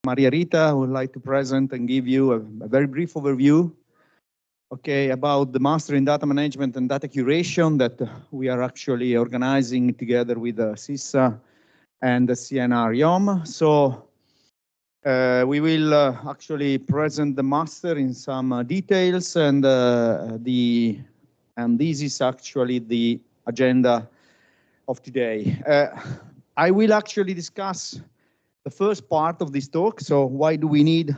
Maria Rita. I would like to present and give you a very brief overview, okay, about the Master in Data Management and Data Curation that we are actually organizing together with CISA and the CNR-IOM. So we will actually present the Master in some details, and this is actually the agenda of today. I will actually discuss the first part of this talk. So why do we need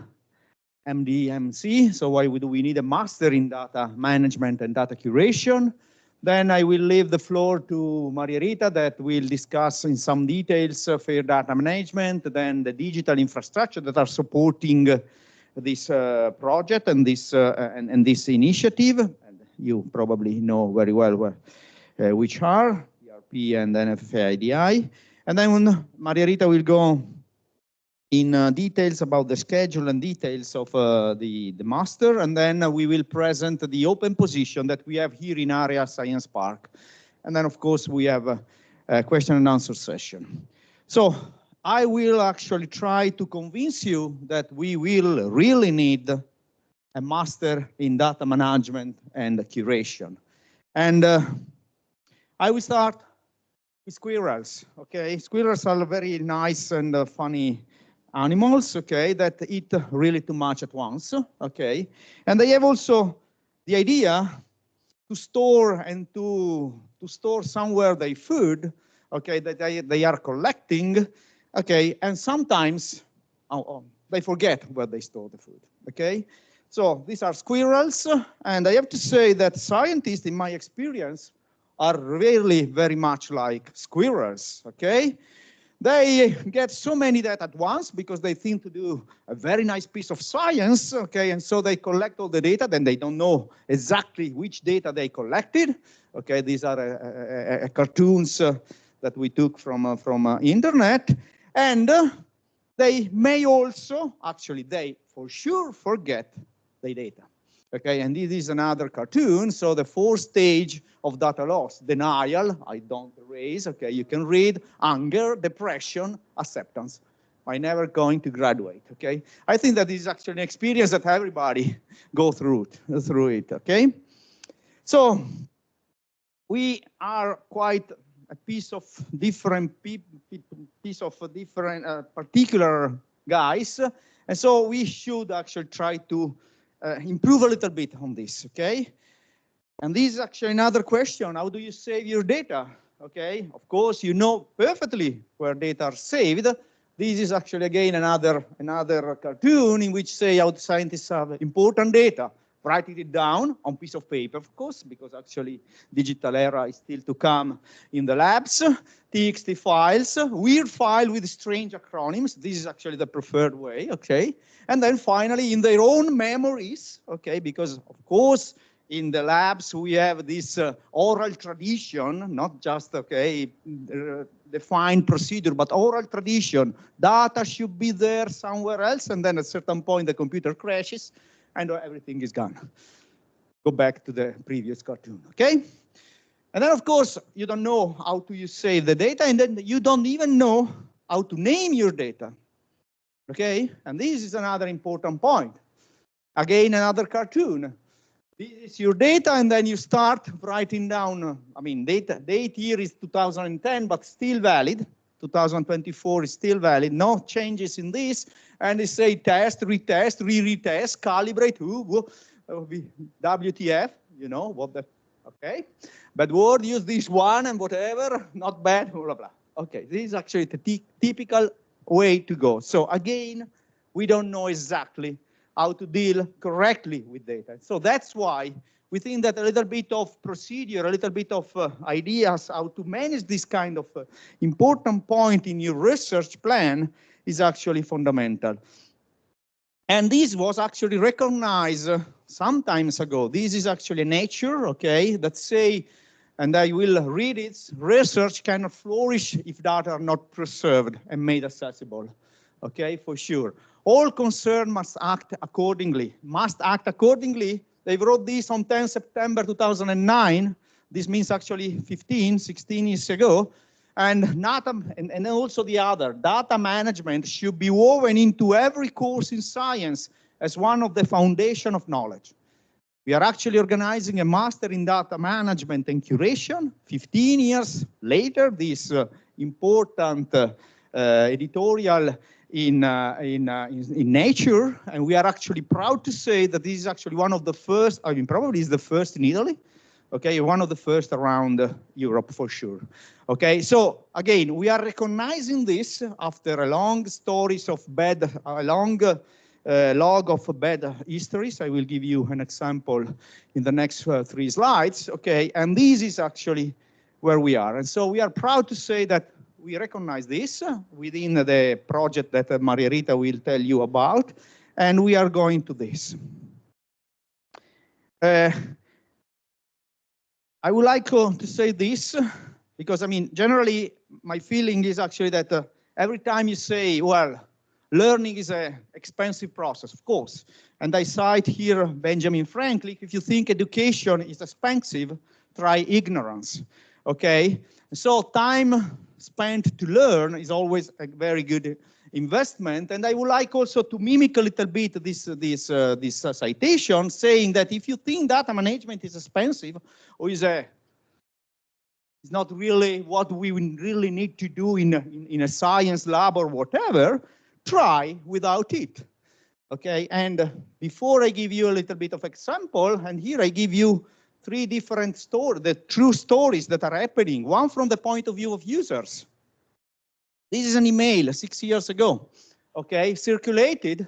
Mdmc? So why do we need a Master in Data Management and Data Curation? Then I will leave the floor to Maria Rita that will discuss in some details fair data management, then the digital infrastructure that are supporting this project and this initiative. And you probably know very well which are ERP and NFA IDI. And then when Maria Rita will go in details about the schedule and details of the master, and then we will present the open position that we have here in Area Science Park. And then, of course, we have a question and answer session. So I will actually try to convince you that we will really need a master in data management and curation. And I will start with squirrels, okay? Squirrels are very nice and funny animals, okay, that eat really too much at once, okay? And they have also the idea to store and to store somewhere their food, okay, that they are collecting, okay, and sometimes they forget where they store the food, okay? So these are squirrels, and I have to say that scientists, in my experience, are really very much like squirrels, okay? They get so many data at once because they think to do a very nice piece of science, okay? And so they collect all the data, then they don't know exactly which data they collected, okay? These are cartoons that we took from internet. And they may also, actually they for sure forget the data. Okay, and this is another cartoon. So the fourth stage of data loss: denial, I don't erase, okay, you can read; anger, depression, acceptance. I'm never going to graduate, okay? I think that this is actually an experience that everybody go through it, okay? So we are quite a piece of different particular guys, and so we should actually try to improve a little bit on this, okay? And this is actually another question: how do you save your data? Okay, of course you know perfectly where data are saved. This is actually again another cartoon in which say how scientists have important data, writing it down on piece of paper, of course, because actually digital era is still to come in the labs. TXT files, weird file with strange acronyms. This is actually the preferred way, okay? And then finally in their own memories, okay, because of course in the labs we have this oral tradition, not just, okay, defined procedure, but oral tradition. Data should be there somewhere else, and then at a certain point the computer crashes and everything is gone. Go back to the previous cartoon, okay? And then, of course, you don't know how to save the data, and then you don't even know how to name your data, okay? And this is another important point. Again, another cartoon. This is your data, and then you start writing down, I mean, date here is 2010, but still valid. 2024 is still valid, no changes in this. And they say test, retest, retest, calibrate, WTF, you know, what the, okay. Bad word, use this one and whatever, not bad, blah, blah. Okay, this is actually the typical way to go. So again, we don't know exactly how to deal correctly with data. So that's why we think that a little bit of procedure, a little bit of ideas how to manage this kind of important point in your research plan is actually fundamental. And this was actually recognized some times ago. This is actually Nature, okay, that say, and I will read it, research cannot flourish if data are not preserved and made accessible, okay, for sure. All concerned must act accordingly, They wrote this on 10 September 2009. This means actually 16 years ago. And also the other, data management should be woven into every course in science as one of the foundation of knowledge. We are actually organizing a master in data management and curation. 15 years later, this important editorial in Nature, and we are actually proud to say that this is actually one of the first, I mean, probably is the first in Italy, okay, one of the first around Europe for sure. Okay, so again, we are recognizing this after a long stories of bad, a long log of bad histories. I will give you an example in the next 3 slides, okay, and this is actually where we are. And so we are proud to say that we recognize this within the project that Maria Rita will tell you about, and we are going to this. I would like to say this, because I mean, generally, my feeling is actually that every time you say, well, learning is an expensive process, of course. And I cite here Benjamin Franklin, if you think education is expensive, try ignorance, okay? So time spent to learn is always a very good investment. And I would like also to mimic a little bit this citation, saying that if you think data management is expensive or is not really what we really need to do in a science lab or whatever, try without it, okay? And before I give you a little bit of example, and here I give you 3 different stories, the true stories that are happening, one from the point of view of users. This is an email 6 years ago, okay, circulated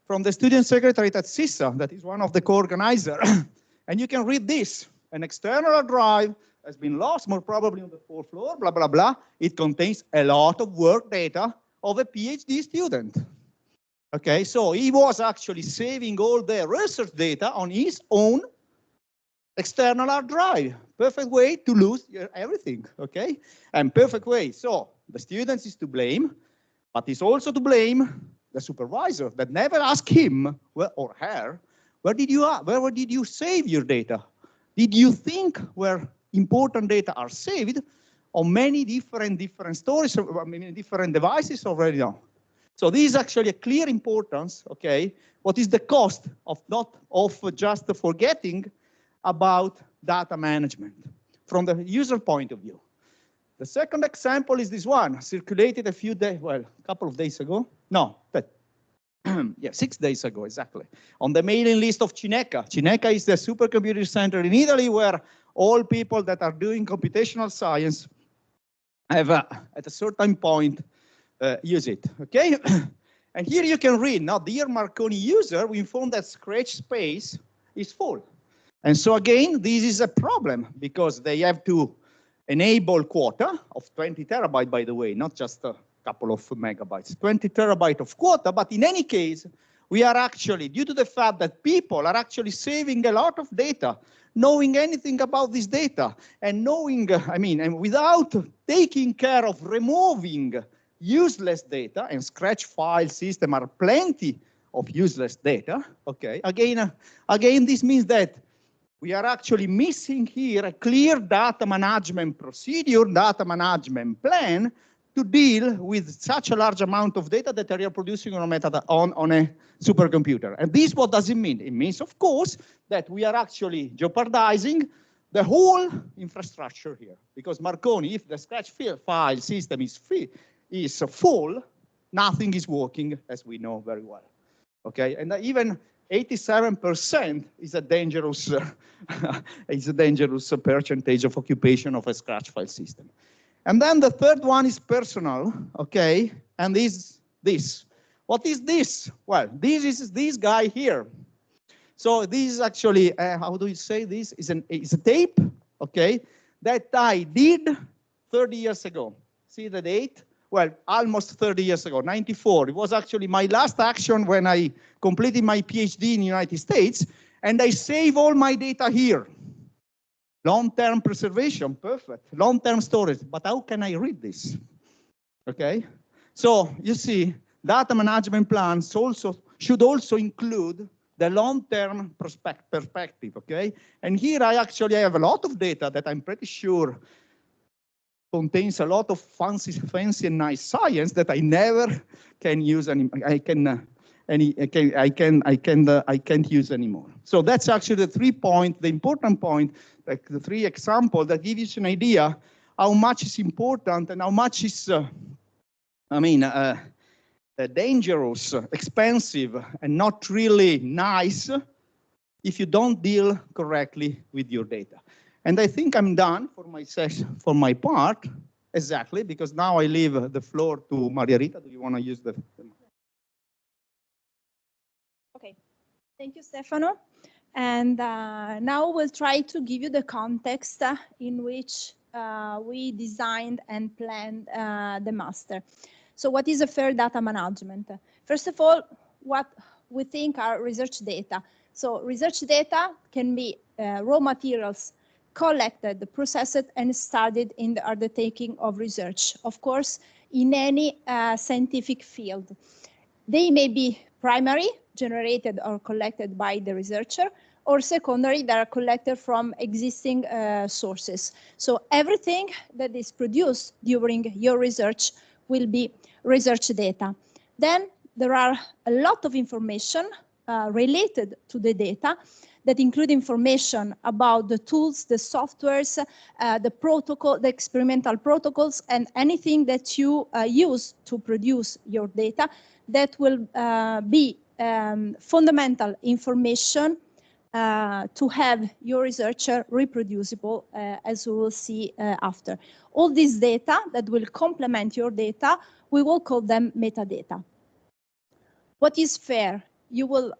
from the student secretariat at CISA, that is one of the co-organizers. And you can read this, an external hard drive has been lost, more probably on the 4th floor, blah, blah, blah. It contains a lot of work data of a PhD student. Okay, so he was actually saving all the research data on his own external hard drive. Perfect way to lose everything, okay? And perfect way. So the student is to blame, but it's also to blame the supervisor that never asked him or her, where did you save your data? Did you think where important data are saved on many different storage, I mean, different devices already now? So this is actually a clear importance, okay? What is the cost of just forgetting about data management from the user point of view? The second example is this one, circulated a few days, well, a couple of days ago. No, yeah, 6 days ago, exactly. On the mailing list of Cineca. Cineca is the supercomputer center in Italy where all people that are doing computational science have, at a certain point, use it, okay? And here you can read, now, dear Marconi user, we inform that Scratch space is full. And so again, this is a problem because they have to enable quota of 20 terabyte, by the way, not just a couple of megabytes, 20 terabyte of quota. But in any case, we are actually, due to the fact that people are actually saving a lot of data, knowing anything about this data and knowing, and without taking care of removing useless data, and Scratch file system are plenty of useless data, okay? Again, this means that we are actually missing here a clear data management procedure, data management plan to deal with such a large amount of data that they are producing on a supercomputer. And this, what does it mean? It means, of course, that we are actually jeopardizing the whole infrastructure here. Because Marconi, if the Scratch file system is full, nothing is working, as we know very well. Okay, and even 87% is a dangerous, percentage of occupation of a Scratch file system. And then the third one is personal, okay? And this. What is this? Well, this is this guy here. So this is actually, how do you say this? It's a tape, okay, that I did 30 years ago. See the date? Well, almost 30 years ago, 94. It was actually my last action when I completed my PhD in the United States, and I save all my data here. Long-term preservation, perfect. Long-term storage, but how can I read this? Okay, so you see, data management plans should also include the long-term perspective, okay? And here I actually have a lot of data that I'm pretty sure contains a lot of fancy and nice science that I never can use I can't use anymore. So that's actually the important point, like the 3 examples that give you an idea how much is important and how much is, dangerous, expensive, and not really nice if you don't deal correctly with your data. And I think I'm done for my session, for my part, exactly, because now I leave the floor to Maria Rita. Do you want to use the Okay, thank you, Stefano. And now we'll try to give you the context in which we designed and planned the master. So what is a fair data management? First of all, what we think are research data. So research data can be raw materials collected, processed, and studied in the undertaking of research, of course, in any scientific field. They may be primary, generated or collected by the researcher, or secondary, that are collected from existing sources. So everything that is produced during your research will be research data. Then there are a lot of information related to the data that include information about the tools, the softwares, the protocol, the experimental protocols, and anything that you use to produce your data that will be fundamental information to have your researcher reproducible, as we will see after. All this data that will complement your data, we will call them metadata. What is FAIR? You will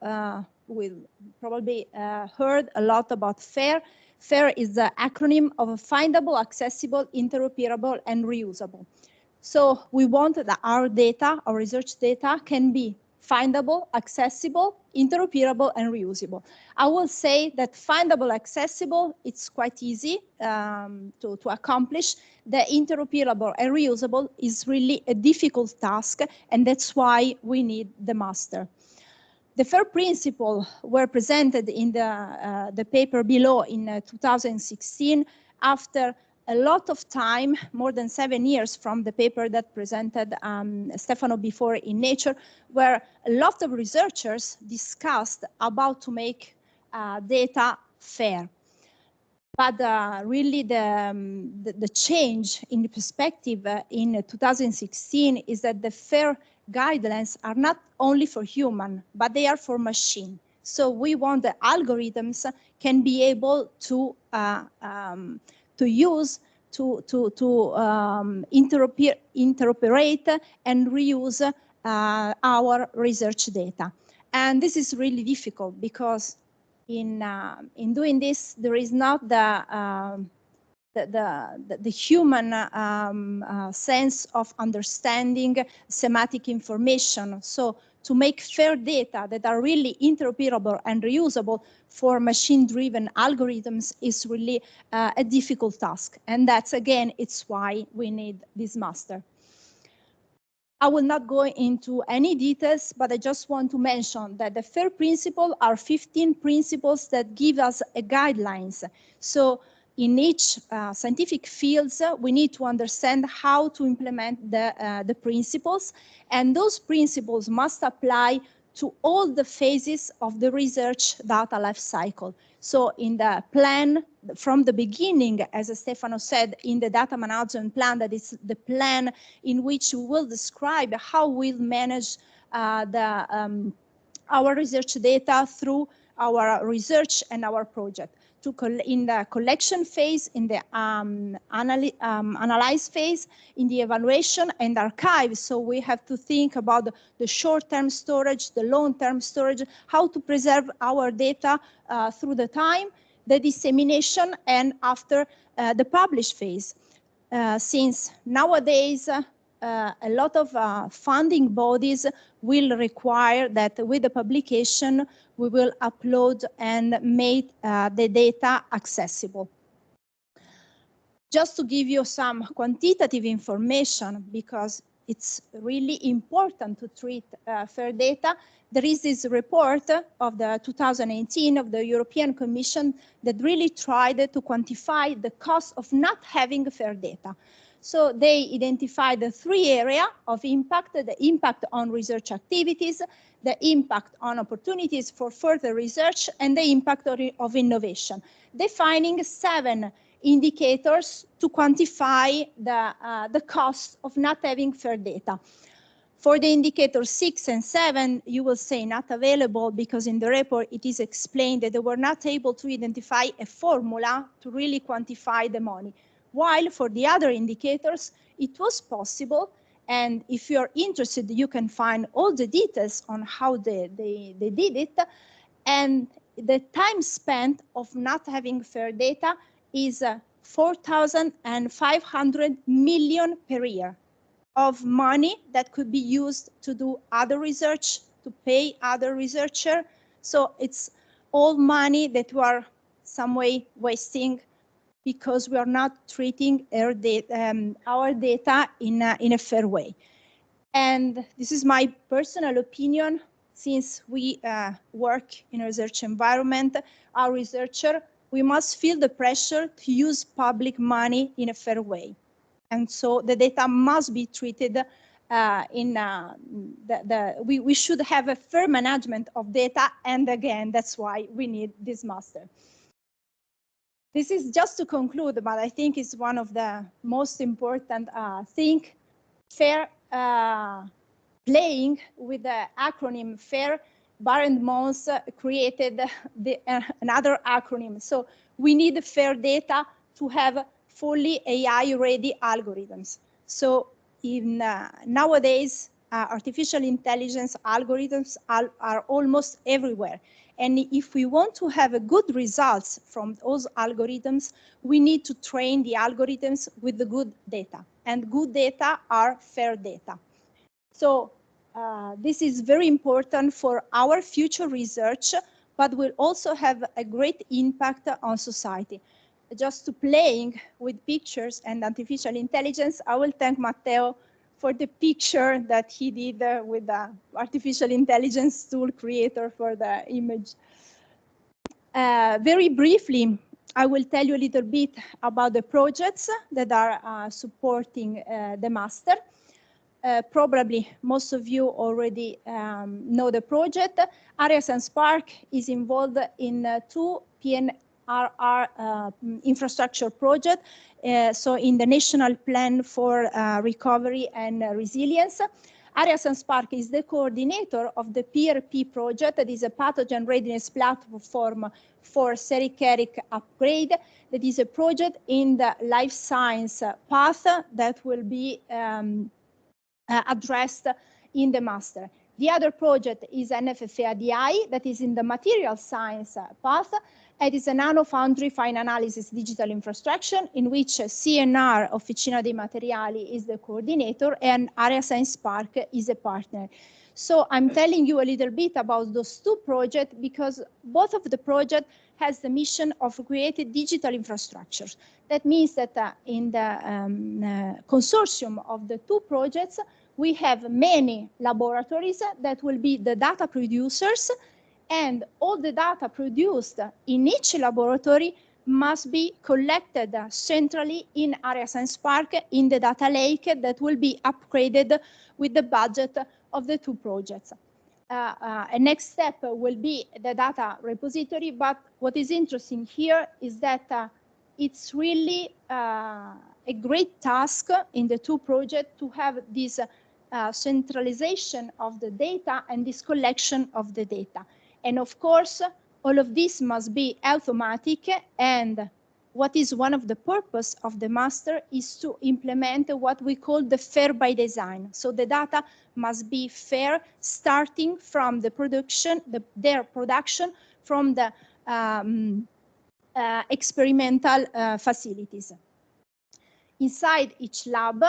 probably heard a lot about FAIR. FAIR is the acronym of findable, accessible, interoperable, and reusable. So we want that our data, our research data, can be findable, accessible, interoperable, and reusable. I will say that findable, accessible, it's quite easy to accomplish. The interoperable and reusable is really a difficult task, and that's why we need the master. The FAIR principles were presented in the paper below in 2016 after a lot of time, more than 7 years from the paper that presented Stefano before in Nature, where a lot of researchers discussed about to make data fair. But really the change in the perspective in 2016 is that the FAIR guidelines are not only for human, but they are for machine. So we want the algorithms can be able to use, to interoperate and reuse our research data. And this is really difficult because in doing this, there is not the human sense of understanding semantic information. So to make fair data that are really interoperable and reusable for machine-driven algorithms is really a difficult task. And that's, again, it's why we need this master. I will not go into any details, but I just want to mention that the FAIR principles are 15 principles that give us guidelines. So in each scientific fields, we need to understand how to implement the principles, and those principles must apply to all the phases of the research data life cycle. So in the plan, from the beginning, as Stefano said, in the data management plan, that is the plan in which we will describe how we'll manage our research data through our research and our project. In the collection phase, in the analyze phase, in the evaluation and archive. So we have to think about the short-term storage, the long-term storage, how to preserve our data through the time, the dissemination, and after the publish phase. Since nowadays, a lot of funding bodies will require that with the publication, we will upload and make the data accessible. Just to give you some quantitative information, because it's really important to treat fair data, there is this report of the 2018 of the European Commission that really tried to quantify the cost of not having fair data. So they identified the three areas of impact: the impact on research activities, the impact on opportunities for further research, and the impact of innovation, defining 7 indicators to quantify the cost of not having fair data. For the indicator 6 and 7, you will say not available because in the report it is explained that they were not able to identify a formula to really quantify the money. While for the other indicators, it was possible. And if you're interested, you can find all the details on how they did it. And the time spent of not having fair data is 4,500 million per year of money that could be used to do other research, to pay other researchers. So it's all money that we are some way wasting because we are not treating our data in a fair way. And this is my personal opinion. Since we work in a research environment, our researcher, we must feel the pressure to use public money in a fair way. And so the data must be treated we should have a fair management of data. And again, that's why we need this master. This is just to conclude, but I think it's one of the most important thing. Fair playing with the acronym FAIR, Barend Mons created another acronym. So we need fair data to have fully AI-ready algorithms. So nowadays, artificial intelligence algorithms are almost everywhere. And if we want to have good results from those algorithms, we need to train the algorithms with the good data. And good data are fair data. So this is very important for our future research, but will also have a great impact on society. Just to playing with pictures and artificial intelligence, I will thank Matteo for the picture that he did with the artificial intelligence tool creator for the image. Very briefly, I will tell you a little bit about the projects that are supporting the master. Probably most of you already know the project. Arias and Spark is involved in 2 PNRR infrastructure projects, so in the National Plan for Recovery and Resilience. Arias and Spark is the coordinator of the PRP project, that is a pathogen readiness platform for sericeric upgrade. That is a project in the life science path that will be addressed in the master. The other project is NFFADI, that is in the material science path. It is a nano-foundry fine analysis digital infrastructure in which CNR, Officina dei Materiali, is the coordinator and Area Science Park is a partner. So I'm telling you a little bit about those 2 projects because both of the projects has the mission of creating digital infrastructures. That means that in the consortium of the 2 projects, we have many laboratories that will be the data producers, and all the data produced in each laboratory must be collected centrally in Area Science Park in the data lake that will be upgraded with the budget of the 2 projects. A next step will be the data repository, but what is interesting here is that it's really a great task in the 2 projects to have this centralization of the data and this collection of the data. And of course, all of this must be automatic, and what is one of the purpose of the master is to implement what we call the fair by design. So the data must be fair, starting from the production, their production from the experimental facilities. Inside each lab,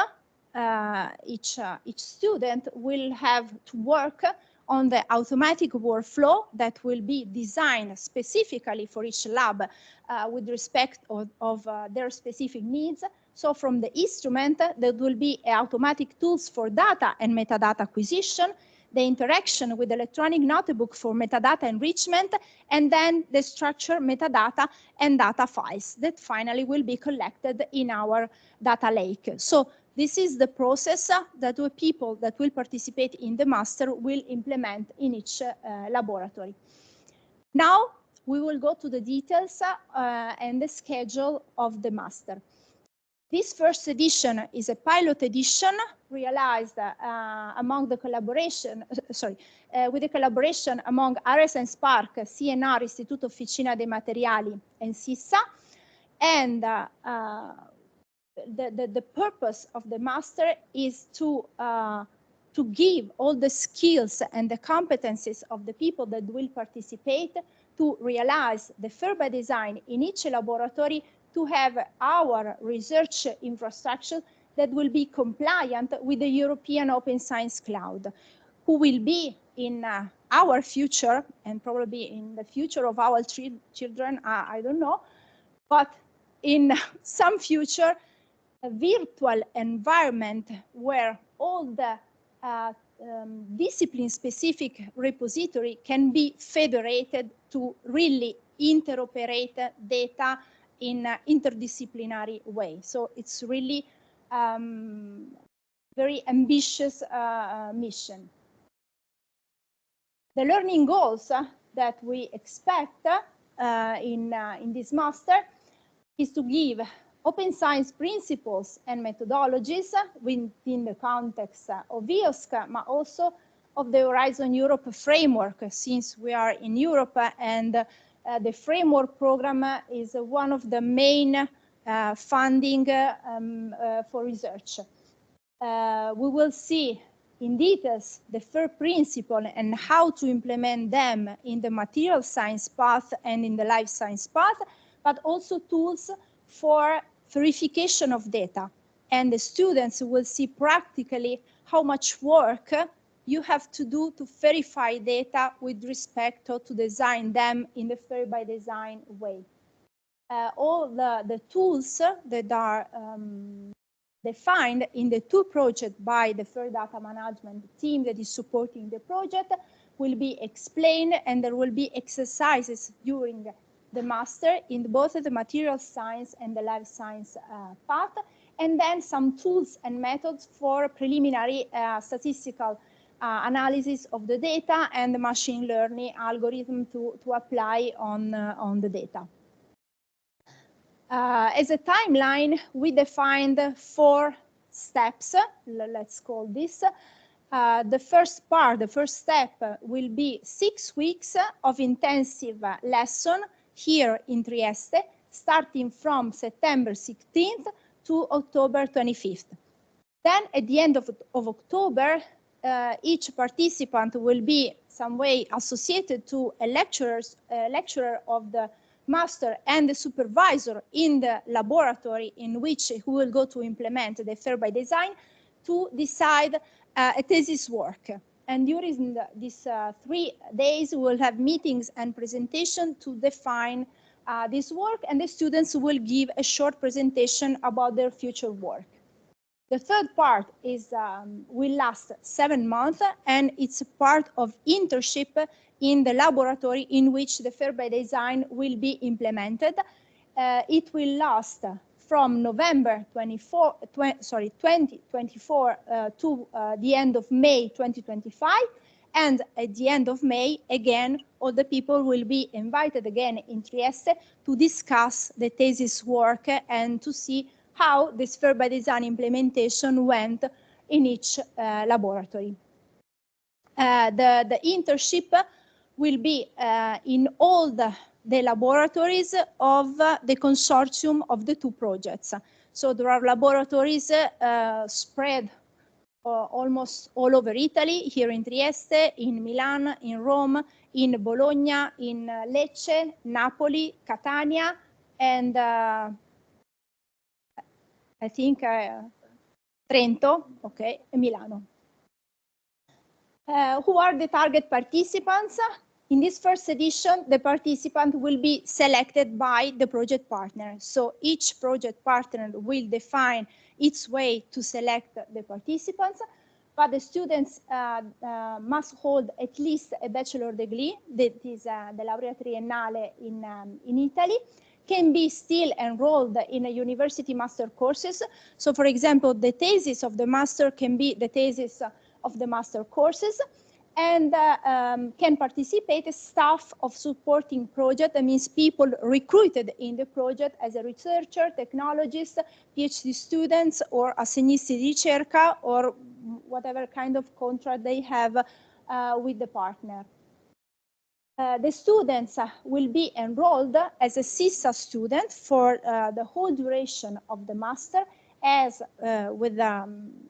each student will have to work on the automatic workflow that will be designed specifically for each lab with respect of their specific needs. So from the instrument, there will be automatic tools for data and metadata acquisition. the interaction with the electronic notebook for metadata enrichment, and then the structured metadata and data files that finally will be collected in our data lake. So this is the process that the people that will participate in the master will implement in each laboratory. Now we will go to the details and the schedule of the master. This first edition is a pilot edition realized among the collaboration, with the collaboration among Area Science Park, CNR, Istituto Officina dei Materiali, and SISSA. And the purpose of the master is to give all the skills and the competencies of the people that will participate to realize the fair by design in each laboratory, to have our research infrastructure that will be compliant with the European Open Science Cloud, who will be in our future and probably in the future of our children, I don't know, but in some future, a virtual environment where all the discipline-specific repository can be federated to really interoperate data in an interdisciplinary way. So it's really very ambitious mission. The learning goals that we expect in this master is to give open science principles and methodologies within the context of IOSC, but also of the Horizon Europe framework, since we are in Europe and the framework program is one of the main funding for research. We will see in details the FAIR principle and how to implement them in the material science path and in the life science path, but also tools for verification of data. And the students will see practically how much work you have to do to verify data with respect to design them in the fair by design way. All the tools that are defined in the two projects by the fair data management team that is supporting the project will be explained, and there will be exercises during the master in both the material science and the life science path, and then some tools and methods for preliminary statistical analysis of the data and the machine learning algorithm to apply on the data. As a timeline, we defined 4 steps, let's call this. The first part, the first step will be 6 weeks of intensive lesson here in Trieste, starting from September 16th to October 25th. Then at the end of October, each participant will be some way associated to a lecturer of the master and the supervisor in the laboratory in which he will go to implement the fair by design to decide a thesis work. And during these 3 days, we will have meetings and presentation to define this work, and the students will give a short presentation about their future work. The third part is will last 7 months, and it's a part of internship in the laboratory in which the fair by design will be implemented. It will last from November 2024 to the end of May 2025. And at the end of May, again, all the people will be invited again in Trieste to discuss the thesis work and to see how this fair by design implementation went in each laboratory. The internship will be in all the laboratories of the consortium of the 2 projects. So there are laboratories spread almost all over Italy, here in Trieste, in Milan, in Rome, in Bologna, in Lecce, Napoli, Catania, and I think Trento, okay, and Milano. Who are the target participants? In this first edition, the participant will be selected by the project partner. So each project partner will define its way to select the participants. but the students must hold at least a bachelor degree, that is the laurea triennale in Italy, can be still enrolled in a university master courses. So for example, the thesis of the master can be the thesis of the master courses, and can participate as staff of supporting project. That means people recruited in the project as a researcher, technologist, PhD students, or assegnisti di ricerca, or whatever kind of contract they have with the partner. The students will be enrolled as a CISA student for the whole duration of the master, as a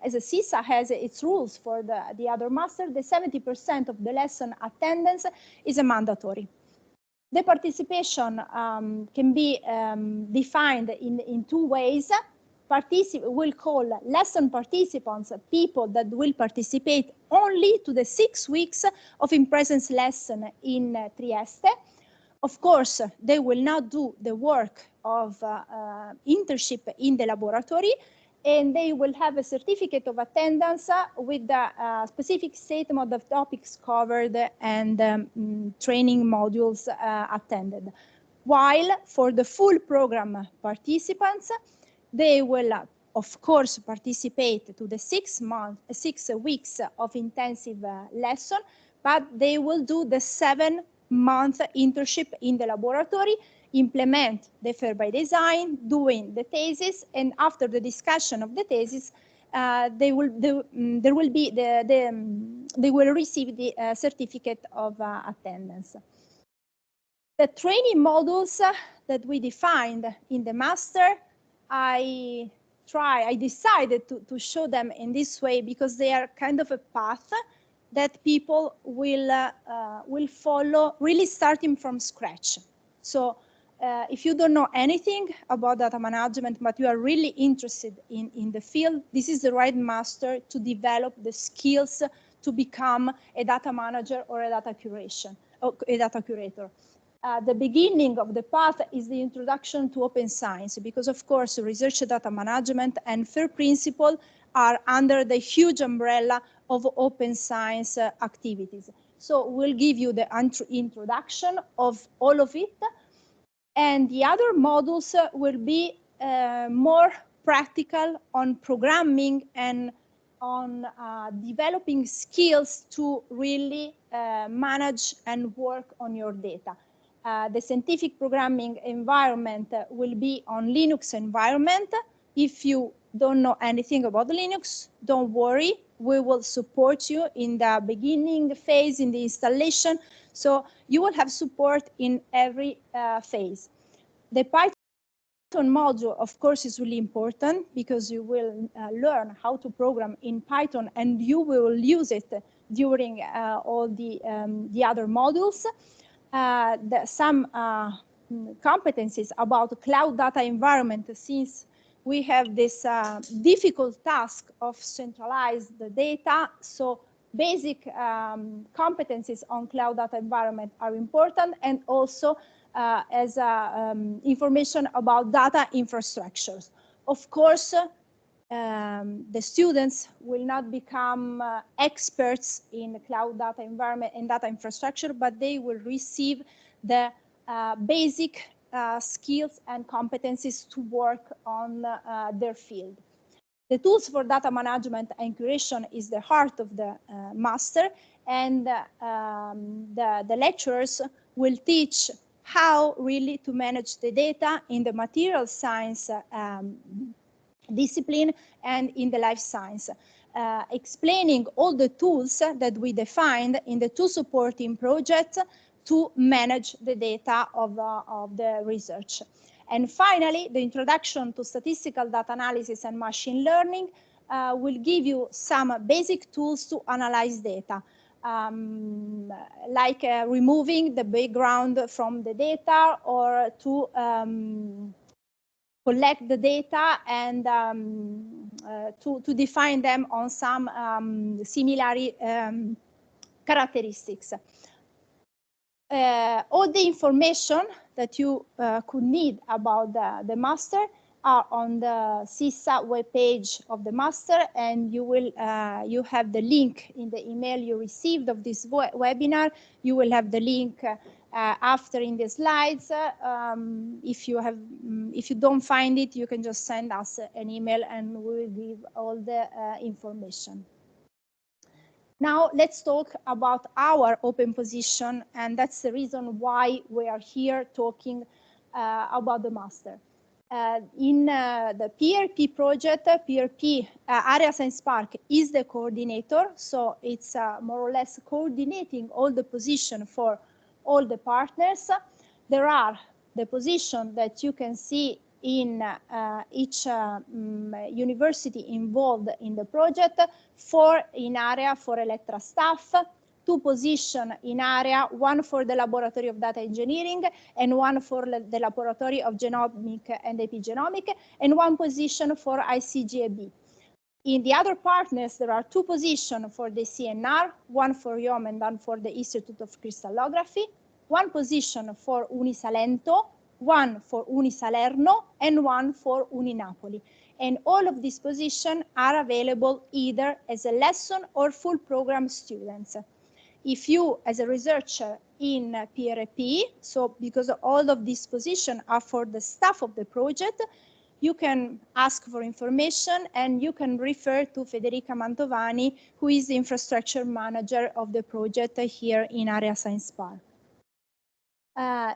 CISA has its rules for the other master. The 70% of the lesson attendance is a mandatory. The participation can be defined in two ways. We'll call lesson participants people that will participate only to the 6 weeks of in-presence lesson in Trieste. Of course, they will not do the work of internship in the laboratory, and they will have a certificate of attendance with the specific statement of topics covered and training modules attended. While for the full program participants, they will, of course, participate to the 6 weeks of intensive lesson, but they will do the 7-month internship in the laboratory, implement the fair by design, doing the thesis, and after the discussion of the thesis, they will receive the certificate of attendance. The training modules that we defined in the master, I decided to show them in this way because they are kind of a path that people will follow, really starting from scratch. So if you don't know anything about data management, but you are really interested in the field, this is the right master to develop the skills to become a data manager or a data curation, or a data curator. The beginning of the path is the introduction to open science, because of course research data management and FAIR principle are under the huge umbrella of open science activities. So we'll give you the introduction of all of it, and the other modules will be more practical on programming and on developing skills to really manage and work on your data. The scientific programming environment will be on Linux environment. If you don't know anything about Linux, don't worry. We will support you in the beginning phase, in the installation. So you will have support in every phase. The Python module, of course, is really important because you will learn how to program in Python, and you will use it during all the other modules. Some competencies about cloud data environment, since we have this difficult task of centralize the data. So basic competencies on cloud data environment are important, and also as information about data infrastructures. Of course, the students will not become experts in cloud data environment and data infrastructure, but they will receive the basic skills and competencies to work on their field. The tools for data management and curation is the heart of the master, and the lecturers will teach how really to manage the data in the material science discipline and in the life science, explaining all the tools that we defined in the two supporting projects to manage the data of the research. And finally, the introduction to statistical data analysis and machine learning will give you some basic tools to analyze data, like removing the background from the data, or to collect the data and to define them on some similar characteristics. All the information that you could need about the master are on the CISA webpage of the master, and you have the link in the email you received of this webinar. You will have the link after in the slides. If you don't find it, you can just send us an email and we will give all the information. Now let's talk about our open position, and that's the reason why we are here talking about the master. In the PRP project, PRP Area Science Park is the coordinator, so it's more or less coordinating all the position for all the partners. There are the position that you can see in each university involved in the project, 4 in area for Electra staff, 2 positions in area, 1 for the Laboratory of Data Engineering and 1 for the Laboratory of Genomic and Epigenomic, and 1 position for ICGAB. In the other partners, there are 2 positions for the CNR, 1 for IOM and 1 for the Institute of Crystallography, 1 position for Unisalento, 1 for Unisalerno, and 1 for Uninapoli. And all of these positions are available either as a lesson or full program students. If you, as a researcher in PRP, so because all of these positions are for the staff of the project, you can ask for information and you can refer to Federica Mantovani, who is the infrastructure manager of the project here in Area Science Park.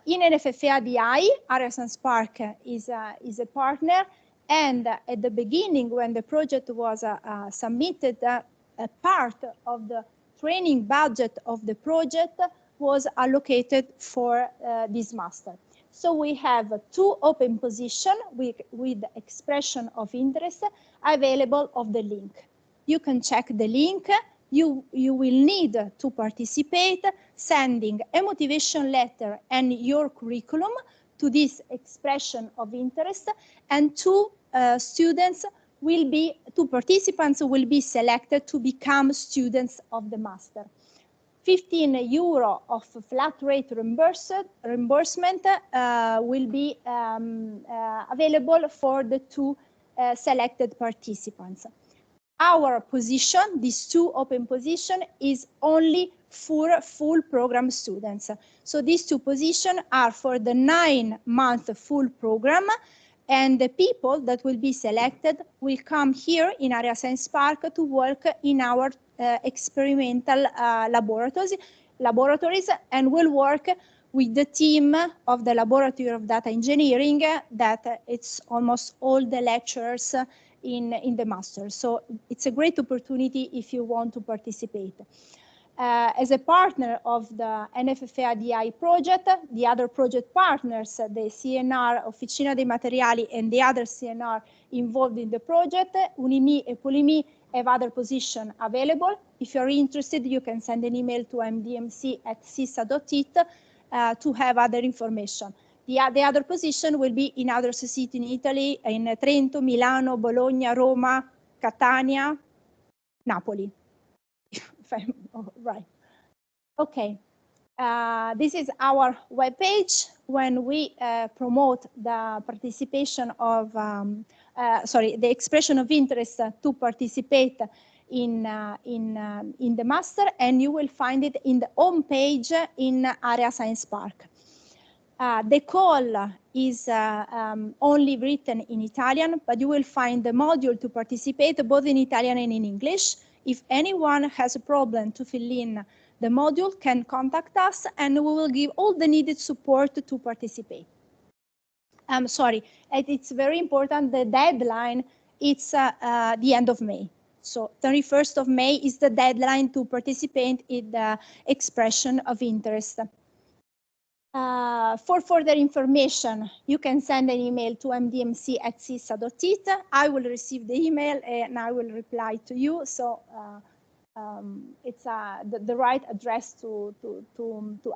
In NFFA-DI, Area Science Park is a partner, and at the beginning, when the project was submitted, a part of the training budget of the project was allocated for this master. So we have 2 open positions with expression of interest available of the link. You can check the link. You will need to participate, sending a motivation letter and your curriculum to this expression of interest, and 2 participants will be selected to become students of the master. 15 euro of flat rate reimbursement will be available for the 2 selected participants. Our position, these 2 open position, is only for full program students. So these 2 positions are for the 9-month full program, and the people that will be selected will come here in Area Science Park to work in our experimental laboratories, and will work with the team of the Laboratory of Data Engineering, that it's almost all the lecturers in the master. So it's a great opportunity if you want to participate. As a partner of the NFFA-DI project, the other project partners, the CNR, Officina dei Materiali, and the other CNR involved in the project, Unimi and Polimi, have other positions available. If you're interested, you can send an email to mdmc@cisa.it to have other information. The other position will be in other cities in Italy, in Trento, Milano, Bologna, Roma, Catania, Napoli. If I'm right. Okay. This is our webpage. When we promote the participation of, the expression of interest to participate in the master, and you will find it in the home page in Area Science Park. The call is only written in Italian, but you will find the module to participate both in Italian and in English. If anyone has a problem to fill in the module, can contact us and we will give all the needed support to participate. I'm sorry, it's very important, the deadline, it's the end of May. So 31st of May is the deadline to participate in the expression of interest. For further information, you can send an email to mdmc@cisa.it. I will receive the email and I will reply to you. So it's the right address to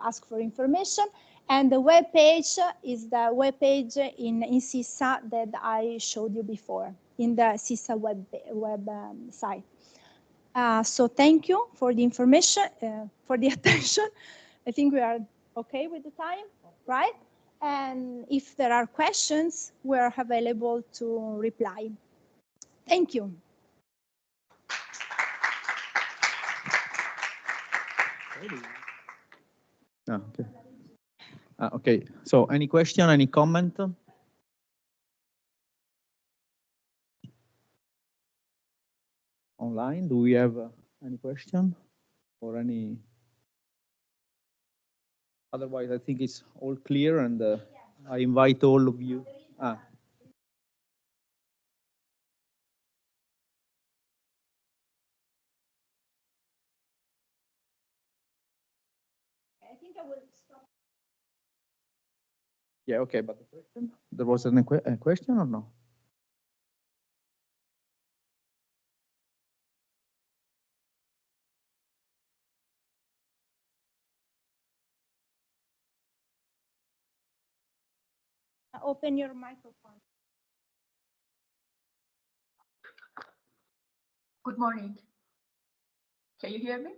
ask for information. And the web page is the web page in CISA that I showed you before, in the CISA web site. So thank you for the information, for the attention. I think we are okay with the time, right? And if there are questions, we're available to reply. Thank you. Okay. Okay. So, any question? Any comment? Online, do we have any question or any? Otherwise, I think it's all clear, and I invite all of you. I think I will stop. Yeah, okay, but the question? There was a question or no? Open your microphone. Good morning. Can you hear me?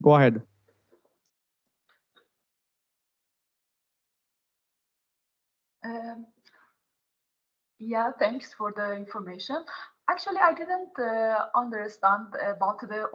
Go ahead. Yeah, thanks for the information. Actually, I didn't understand about the